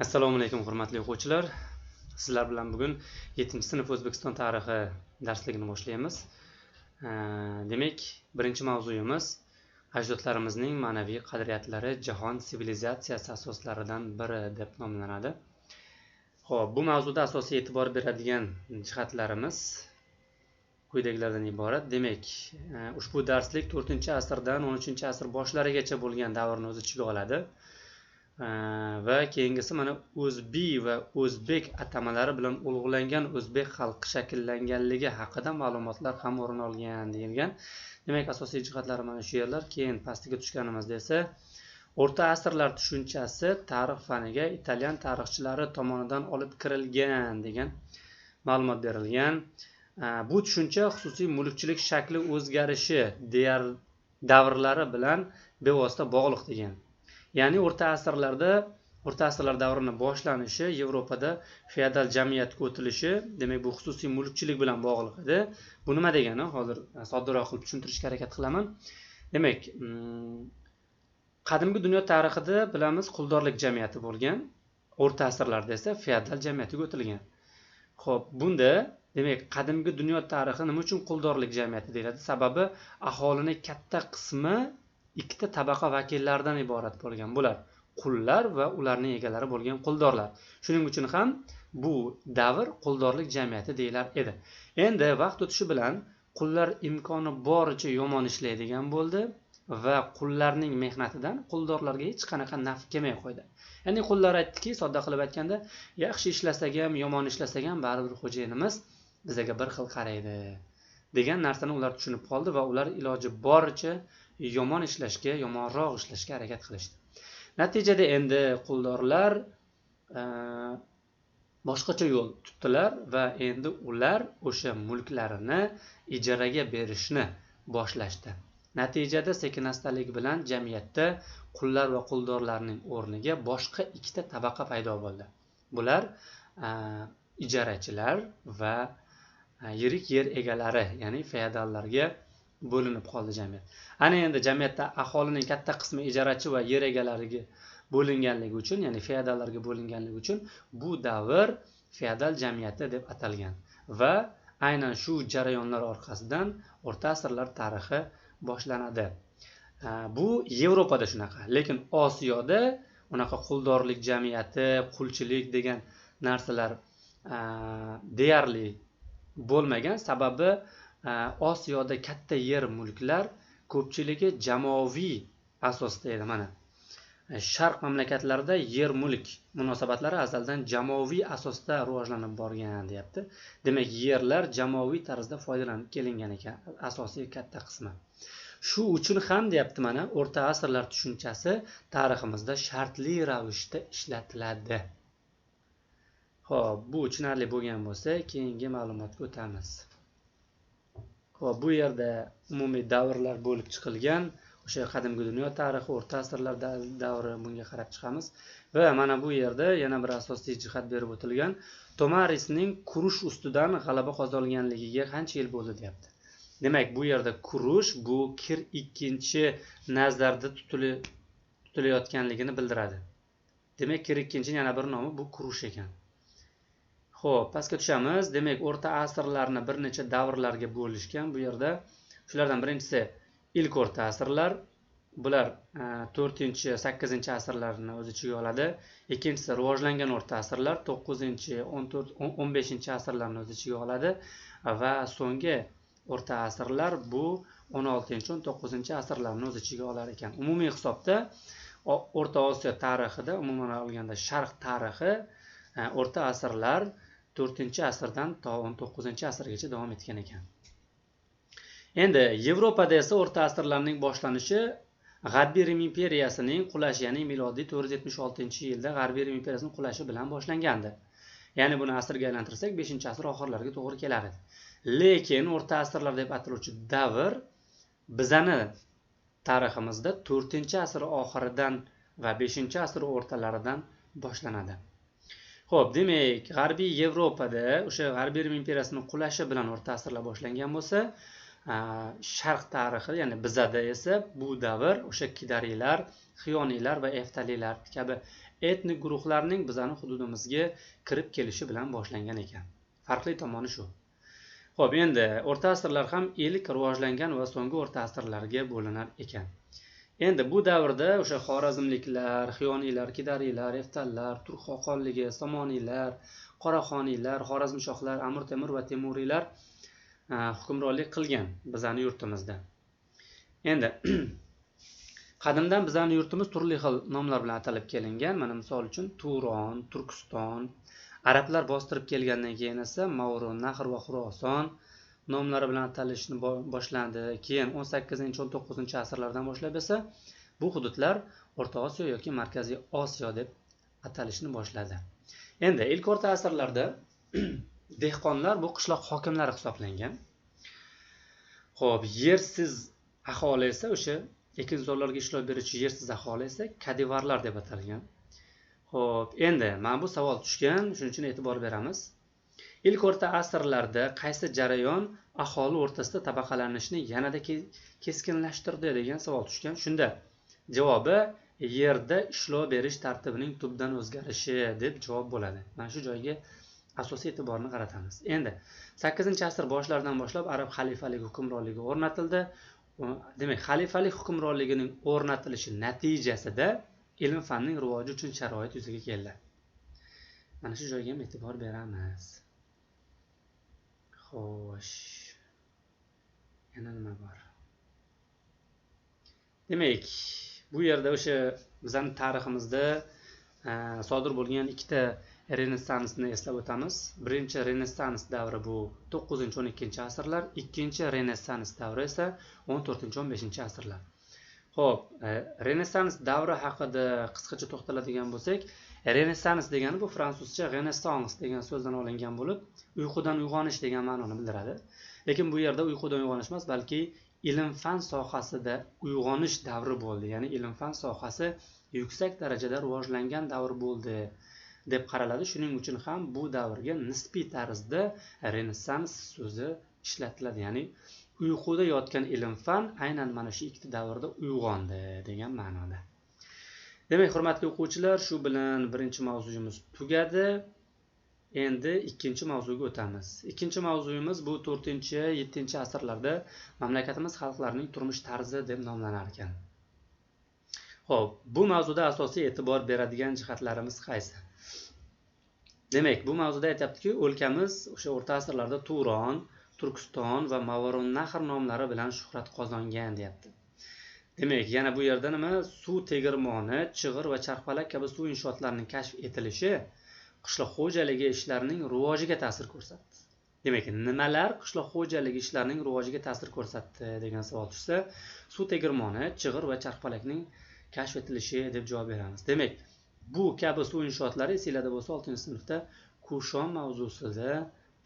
Assalomu alaykum hurmatli o'quvchilar. Sizlar bilan bugun 7-sinf O'zbekiston tarixi darsligini boshlaymiz. Demak, birinchi mavzuyimiz ajdodlarimizning ma'naviy qadriyatlari jahon sivilizatsiyasi asoslaridan biri deb nomlanadi. Xo'p, bu mavzuda asosiy e'tibor beradigan jihatlarimiz quyidagilardan iborat. Demak, ushbu darslik 4-asrdan 13-asr boshlarigacha bo'lgan davrni o'z ichiga oladi. Va keyingisi mana o'zbek va o'zbek atamalari bilan ulug'langan o'zbek xalqi shakllanganligi haqida ma'lumotlar ham o'rin olgan deyilgan. Demak, asosiy jihatlari mana shu yerlar. Keyin pastiga tushganimizda esa o'rta asrlar tushunchasi tarix faniga italyan tarixchilari tomonidan olib kirilgan degan ma'lumot berilgan. Bu tushuncha xususiy mulkchilik shakli o'zgarishi davrlari bilan bevosita bog'liq degan. Ya'ni o'rta asrlar davrining boshlanishi, Yevropada feodal jamiyatga o'tilishi, demak bu xususiy mulkchilik bilan bog'liq edi. Bu nima degani? Hozir soddroq qilib tushuntirishga harakat qilaman. Demak, qadimgi dunyo tarixida bilamiz quldorlik jamiyati bo'lgan, o'rta asrlarda esa feodal jamiyatga o'tilgan. Xo'p, bunda demak, qadimgi dunyo tarixi nima uchun quldorlik jamiyati deyiladi? Sababi aholining katta qismi ikkita tabaqa vakillaridan iborat bo'lgan. Bular qullar va ularning egalari bo'lgan quldorlar. Shuning uchun ham bu davr quldorlik jamiyati deyilar edi. Endi vaqt o'tishi bilan qullar imkoni boricha yomon ishlaydigan bo'ldi va qullarning mehnatidan quldorlarga hech qanaqa naf kelmay qo'ydi. Ya'ni qullar aytdiki, sodda qilib aytganda, yaxshi ishlasak ham, yomon ishlasak ham baribir xo'jayinimiz bizga bir xil qaraydi degan narsani ular tushunib qoldi va ular iloji boricha yomon ishlashga, yomonroq ishlashga harakat qilishdi. Natijada endi quldorlar boshqacha yo'l tutdilar va endi ular o'sha mulklarini ijaraga berishni boshlashdi. Natijada sekin-astalik bilan jamiyatda qullar va quldorlarning o'rniga boshqa ikkita tabaqa paydo bo'ldi. Bular ijarachilar va yirik yer egalari, ya'ni feodallarga bo'linib qoldi jamiyat. Ana endi jamiyatda aholining katta qismi ijarachi va yer egalariga bo'linganligi uchun, ya'ni feodallarga bo'linganligi uchun bu davr feodal jamiyati deb atalgan va aynan shu jarayonlar orqasidan o'rta asrlar tarixi boshlanadi. Bu Yevropada shunaqa, lekin Osiyoda unaqa quldorlik jamiyati, qulchilik degan narsalar deyarli bo'lmagan. Sababi Osiyoda katta yer mulklar ko'pchiligi jamoaviy asosda edi. Mana Sharq mamlakatlarida yer mulk munosabatlari azaldan jamoaviy asosda rivojlanib borgan deyapti. Demak, yerlar jamoaviy tarzda foydalanib kelingan ekan, asosiy katta qismi. Shu uchun ham deyapti, mana o'rta asrlar tushunchasi tariximizda shartli ravishda ishlatiladi. Xo'p, bu tushunarli bo'lgan bo'lsa, keyingi ma'lumotga o'tamiz. Xo'p, bu yerda umumiy davrlar bo'lib chiqilgan. O'sha qadimgi dunyo tarixi, o'rta asrlar davri, bunga qarab chiqamiz. Va mana bu yerda yana bir asosiy jihat berib o'tilgan. Tomarisning Kurush ustidan g'alaba qozonganligiga qancha yil bo'ldi deyapti. Demak, bu yerda Kurush bu Kir ikkinchi nazarda tutilayotganligini bildiradi. Demak, Kir ikkinchining yana bir nomi bu Kurush ekan. Xo'p, pastga tushamiz. Demak, o'rta asrlarni bir necha davrlarga bo'lishgan. Bu yerda shulardan birinchisi ilk o'rta asrlar. Bular 4-8-asrlarni o'z ichiga oladi. Ikkinchisi rivojlangan o'rta asrlar 9-15-asrlarni o'z ichiga oladi va so'nggi o'rta asrlar bu 16-19-asrlarni o'z ichiga olar ekan. Umumiy hisobda O'rta Osiyo tarixida, umuman olganda Sharq tarixi o'rta asrlar 4-asrdan to 19-asrgacha davom etgan ekan. Endi Yevropada esa o'rta asrlarning boshlanishi G'arbiy Rim imperiyasining qulashi, ya'ni milodiy 476-yilda G'arbiy Rim imperiyasining qulashi bilan boshlangandi. Ya'ni buni asrga aylantirsak 5-asr oxirlariga to'g'ri kelar edi. Lekin o'rta asrlar deb ataluvchi davr bizani tariximizda 4-asr oxiridan va 5-asr o'rtalaridan boshlanadi. Xo'p, demak, G'arbiy Yevropada o'sha G'arbiy Rim imperiyasining qulashi bilan o'rta asrlar boshlangan bo'lsa, sharq tarixi, ya'ni bizada esa bu davr o'sha kidariylar, xiyoniylar va eftalilar kabi etnik guruhlarning bizani hududimizga kirib kelishi bilan boshlangan ekan. Farqli tomoni shu. Xo'p, endi o'rta asrlar ham ilk rivojlangan va so'nggi o'rta asrlarga bo'linar ekan. Endi bu davrda o'sha xorazmliklar, xiyoniylar, kidariylar, eftallar, turk xoqonligi, somoniylar, qoraxoniylar, xorazmshohlar, Amir Temur va temuriylar hukmronlik qilgan bizani yurtimizda. Endi qadimdan bizani yurtimiz turli xil nomlar bilan atalib kelingan. Mana misol uchun Turon, Turkiston, arablar bostirib kelgandan keyin esa Mavron, Nahr va Xuroson nomlari bilan atalishni boshlandi. Keyin 18-19 asrlardan boshlab esa bu hududlar O'rta Osiyo yoki Markaziy Osiyo deb atalishni boshladi. Endi ilk o'rta asrlarda dehqonlar bu qishloq hokimlari hisoblangan. Xo'p, yersiz aholi esa o'sha ekinzorlarga ishlov beruvchi yersiz aholi esa kadivarlar deb atalgan. Xo'p, endi mana bu savol tushgan, shuning uchun e'tibor beramiz. Ilk o'rta asrlarda qaysi jarayon aholi o'rtasida tabaqalanishni yanada keskinlashtirdi degan savol tushgan. Shunda javobi yerda ishlov berish tartibining tubdan o'zgarishi deb javob bo'ladi. Mana shu joyga asosiy e'tiborni qaratamiz. Endi 8-asr boshlaridan boshlab arab xalifalik hukmronligi o'rnatildi. Demak, xalifalik hukmronligining o'rnatilishi natijasida ilm fanning rivoji uchun sharoit yuzaga keldi. Mana shu joyga ham e'tibor beramiz. Xo'sh. Yana nima bor? Demak, bu yerda o'sha bizning tariximizda sodir bo'lgan ikkita Renessansni eslab o'tamiz. Birinchi Renessans davri bu 9-12 asrlar, ikkinchi Renessans davri esa 14-15 asrlar. Xo'p, Renessans davri haqida qisqacha to'xtaladigan bo'lsak, Renessans degani bu fransuzcha Renaissance degan so'zdan olingan bo'lib, uyqudan uyg'onish degan ma'noni bildiradi. Lekin bu yerda uyqudan uyg'onish emas, balki ilm-fan sohasida uyg'onish davri bo'ldi. Ya'ni ilm-fan sohasi yuksak darajada rivojlangan davr bo'ldi deb qaraladi. Shuning uchun ham bu davrga nisbiy tarzda Renessans so'zi ishlatiladi. Ya'ni uyquda yotgan ilm-fan aynan mana shu ikkita davrda uyg'ondi degan ma'noda. Demak, hurmatli o'quvchilar, shu bilan birinchi mavzuyimiz tugadi. Endi ikkinchi mavzuga o'tamiz. Ikkinchi mavzuyimiz bu 4-7 asrlarda mamlakatimiz xalqlarining turmush tarzi deb nomlanar ekan. Xo'p, bu mavzuda asosiy e'tibor beradigan jihatlarimiz qaysi? Demak, bu mavzuda aytayaptiki, o'lkamiz o'sha o'rta asrlarda Turon, Turkiston va Mavron Nahr nomlari bilan shuhrat qozongan deyapti. Demak, yana bu yerda nima? Suv tegirmoni, chig'ir va charxpalak kabi suv inshootlarining kashf etilishi qishloq xo'jaligi ishlarining rivojiga ta'sir ko'rsatdi. Demak, nimalar qishloq xo'jaligi ishlarining rivojiga ta'sir ko'rsatdi degan savol tushsa, suv tegirmoni, chig'ir va charxpalakning kashf etilishi deb javob beramiz. Demak, bu kabi suv inshootlari esinglarda bo'lsa 6-sinfda Kushon mavzusida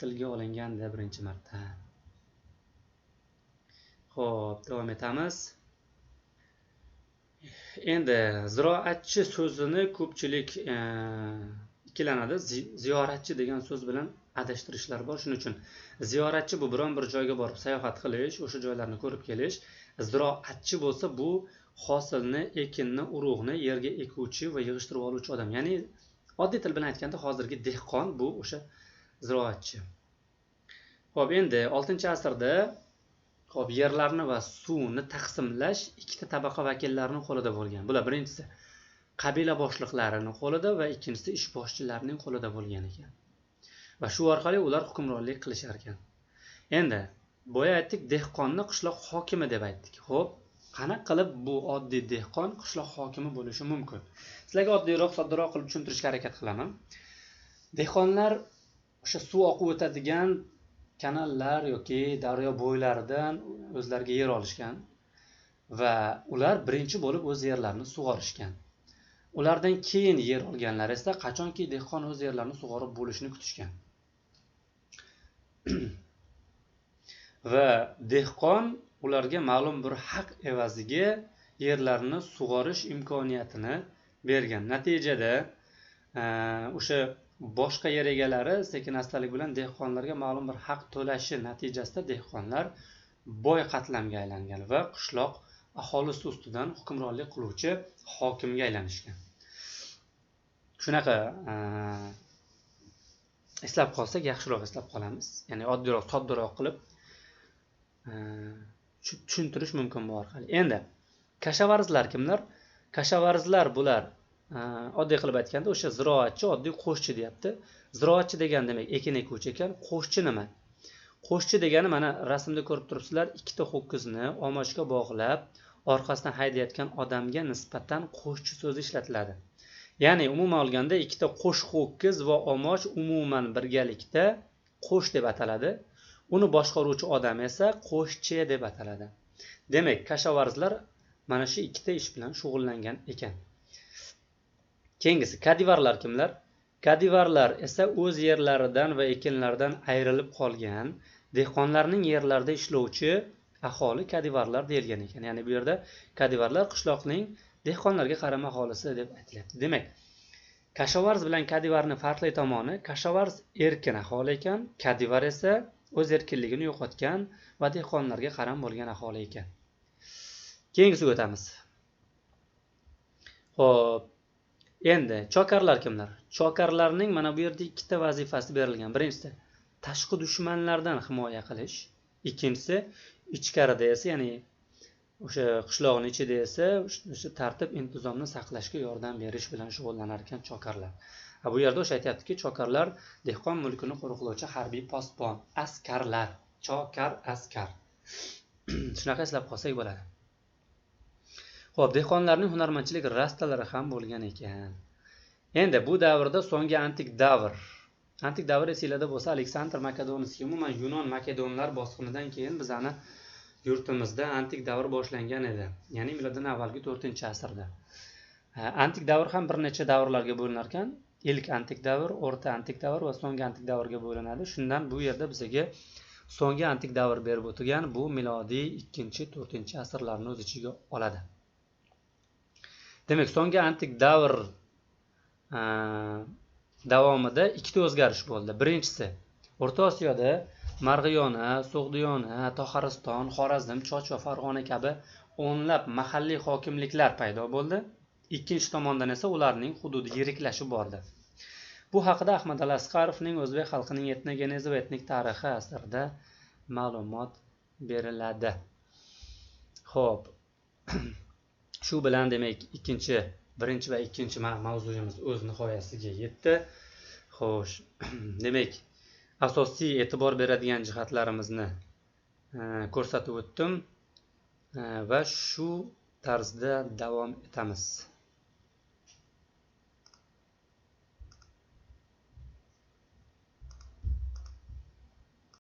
tilga olingandi birinchi marta. Xo'p, davom etamiz. Endi ziroatchi so'zini ko'pchilik ikkilanadi. Ziyoratchi degan so'z bilan adashtirishlar bor. Shuning uchun ziyoratchi bu biron bir joyga borib sayohat qilish, o'sha joylarni ko'rib kelish. Ziroatchi bo'lsa bu hosilni, ekinni, urug'ni yerga ekuvchi va yig'ishtirib oluvchi odam. Ya'ni oddiy til bilan aytganda hozirgi dehqon bu o'sha ziroatchi. Xo'p, endi 6-asrda yerlarni va suvni taqsimlash ikkita tabaqa vakillarining qo'lida bo'lgan. Bular birinchisi qabila boshliqlarining qo'lida va ikkinchisi ish boshchilarining qo'lida bo'lgan ekan. Va shu orqali ular hukmronlik qilishar ekan. Endi boya aytdik, dehqonni qishloq hokimi deb aytdik. Xo'p, qanaqa qilib bu oddiy dehqon qishloq hokimi bo'lishi mumkin? Sizlarga oddiyroq, soddaroq qilib tushuntirishga harakat qilaman. Dehqonlar o'sha suv oqib o'tadigan kanallar yoki daryo bo'ylaridan o'zlariga yer olishgan va ular birinchi bo'lib o'z yerlarini sug'orishgan. Ulardan keyin yer olganlar esa qachonki dehqon o'z yerlarini sug'orib bo'lishini kutishgan. Va dehqon ularga ma'lum bir haq evaziga yerlarini sug'orish imkoniyatini bergan. Natijada o'sha boshqa yer egalari sekin-astalik bilan dehqonlarga ma'lum bir haq to'lashi natijasida dehqonlar boy qatlamga aylangan va qishloq aholisi ustidan hukmronlik qiluvchi hokimga aylanishgan. Shunaqa eslab qolsak yaxshiroq eslab qolamiz. Ya'ni oddiyroq, soddaroq qilib tushuntirish mumkin bu orqali. Endi kashavarızlar kimlar? Kashavarızlar bular oddiy qilib aytganda o'sha ziroatchi, oddiy qo'shchi deyapti. Ziroatchi degan demak ekin ekuvchi ekan. Qo'shchi nima? Qo'shchi degani mana rasmda ko'rib turibsizlar, ikkita ho'kizni omochga bog'lab, orqasidan haydayotgan odamga nisbatan qo'shchi so'zi ishlatiladi. Ya'ni umuman olganda ikkita qo'sh ho'kiz va omoch umuman birgalikda qo'sh deb ataladi. Uni boshqaruvchi odam esa qo'shchi deb ataladi. Demak, kashavarızlar mana shu ikkita ish bilan shug'ullangan ekan. Keyingisi kadivarlar kimlar? Kadivarlar esa o'z yerlaridan va ekinlaridan ayrilib qolgan dehqonlarning yerlarida ishlovchi aholi kadivarlar deyilgan ekan. Ya'ni bu yerda kadivarlar qishloqning dehqonlarga qarama aholisi deb aytilyapti. Demak, kashavarz bilan kadivarning farqli tomoni, kashavarz erkin aholi ekan, kadivar esa o'z erkinligini yo'qotgan va dehqonlarga qaram bo'lgan aholi ekan. Keyingisiga o'tamiz. Xo'p, endi chokarlar kimlar? Chokarlarning mana bu yerda ikkita vazifasi berilgan. Birinchisi tashqi dushmanlardan himoya qilish, ikkinchisi ichkarida esa, ya'ni o'sha qishloqning ichida esa o'sha tartib intizomni saqlashga yordam berish bilan shug'ullanar ekan chokarlar. Bu yerda o'sha aytayaptiki, chokarlar dehqon mulkini qo'riqlovchi harbiy posbon, askarlar, chokar, askar. Shunaqa eslab qolsak bo'ladi. Xo'p, dehqonlarning hunarmandchilik rastalari ham bo'lgan ekan. Endi bu davrda so'nggi antik davr. Antik davr esinglarda bo'lsa, Aleksandr Makedonskiy, umuman Yunon Makedonlar bosqinidan keyin bizani yurtimizda antik davr boshlangan edi. Ya'ni miloddan avvalgi 4-asrda. Antik davr ham bir necha davrlarga bo'linar ekan. İlk antik davr, o'rta antik davr va so'nggi antik davrga bo'linadi. Shundan bu yerda bizga so'nggi antik davr berib o'tgan, bu milodiy 2-4-asrlarni o'z ichiga oladi. Demak, so'nggi antik davr davomida ikkita o'zgarish bo'ldi. Birinchisi, O'rta Osiyoda Marg'iyona, So'g'diyona, Toxariston, Xorazm, Choch va Farg'ona kabi o'nlab mahalliy hokimliklar paydo bo'ldi. Ikkinchi tomondan esa ularning hududi yiriklashib bordi. Bu haqida Ahmad al-Asqarovning O'zbek xalqining etnogenezi va etnik tarixi asarida ma'lumot beriladi. Xo'p. Shu bilan demak birinchi va ikkinchi mavzuyimiz o'z nihoyasiga yetdi. Xo'sh, demak, asosiy e'tibor beradigan jihatlarimizni ko'rsatib o'tdim va shu tarzda davom etamiz.